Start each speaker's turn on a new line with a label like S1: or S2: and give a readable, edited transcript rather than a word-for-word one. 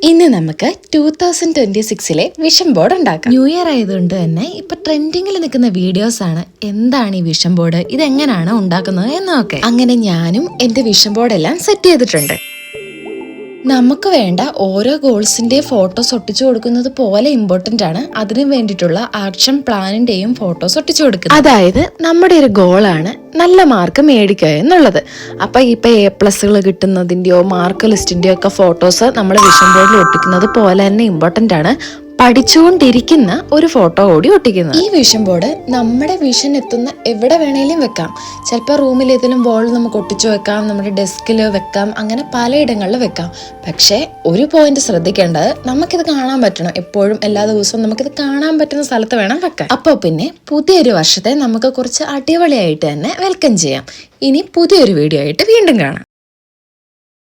S1: ഇന്ന് നമുക്ക് 2026 vision board ഉണ്ടാക്കാം. ന്യൂ ഇയർ ആയതുകൊണ്ട് തന്നെ ഇപ്പൊ ട്രെൻഡിങ്ങിൽ നിൽക്കുന്ന വീഡിയോസ് ആണ്. എന്താണ് ഈ വിഷൻ ബോർഡ്, ഇതെങ്ങനെയാണ് ഉണ്ടാക്കുന്നത് എന്നൊക്കെ. അങ്ങനെ ഞാനും എന്റെ വിഷൻ ബോർഡ് എല്ലാം സെറ്റ് ചെയ്തിട്ടുണ്ട്. നമുക്ക് വേണ്ട ഓരോ ഗോൾസിന്റെ ഫോട്ടോസ് ഒട്ടിച്ചു കൊടുക്കുന്നത് പോലെ ഇമ്പോർട്ടന്റ് ആണ് അതിനു വേണ്ടിയിട്ടുള്ള ആക്ഷൻ പ്ലാനിന്റെയും ഫോട്ടോസ് ഒട്ടിച്ചു കൊടുക്കുന്നത്. അതായത് നമ്മുടെ ഒരു ഗോളാണ് നല്ല മാർക്ക് മേടിക്കുക എന്നുള്ളത്. അപ്പൊ ഇപ്പൊ A+ കിട്ടുന്നതിന്റെയോ മാർക്ക് ലിസ്റ്റിന്റെയോ ഒക്കെ ഫോട്ടോസ് നമ്മൾ വിഷൻ ബോർഡിൽ ഒട്ടിക്കുന്നത് പോലെ തന്നെ ഇമ്പോർട്ടന്റ് ആണ് പഠിച്ചുകൊണ്ടിരിക്കുന്ന ഒരു ഫോട്ടോ കൂടി ഒട്ടിക്കുന്നത്. ഈ വിഷൻ ബോർഡ് നമ്മുടെ വിഷൻ എത്തുന്ന എവിടെ വേണേലും വെക്കാം. ചിലപ്പോൾ റൂമിൽ ഏതെങ്കിലും ബോൾ നമുക്ക് ഒട്ടിച്ചു വെക്കാം, നമ്മുടെ ഡെസ്കിൽ വെക്കാം, അങ്ങനെ പലയിടങ്ങളിൽ വെക്കാം. പക്ഷേ ഒരു പോയിന്റ് ശ്രദ്ധിക്കേണ്ടത്, നമുക്കിത് കാണാൻ പറ്റണം. എപ്പോഴും എല്ലാ ദിവസവും നമുക്കിത് കാണാൻ പറ്റുന്ന സ്ഥലത്ത് വേണം വെക്കാൻ. അപ്പോൾ പിന്നെ പുതിയൊരു വർഷത്തെ നമുക്ക് കുറച്ച് അടിപൊളിയായിട്ട് തന്നെ വെൽക്കം ചെയ്യാം. ഇനി പുതിയൊരു വീഡിയോ ആയിട്ട് വീണ്ടും കാണാം.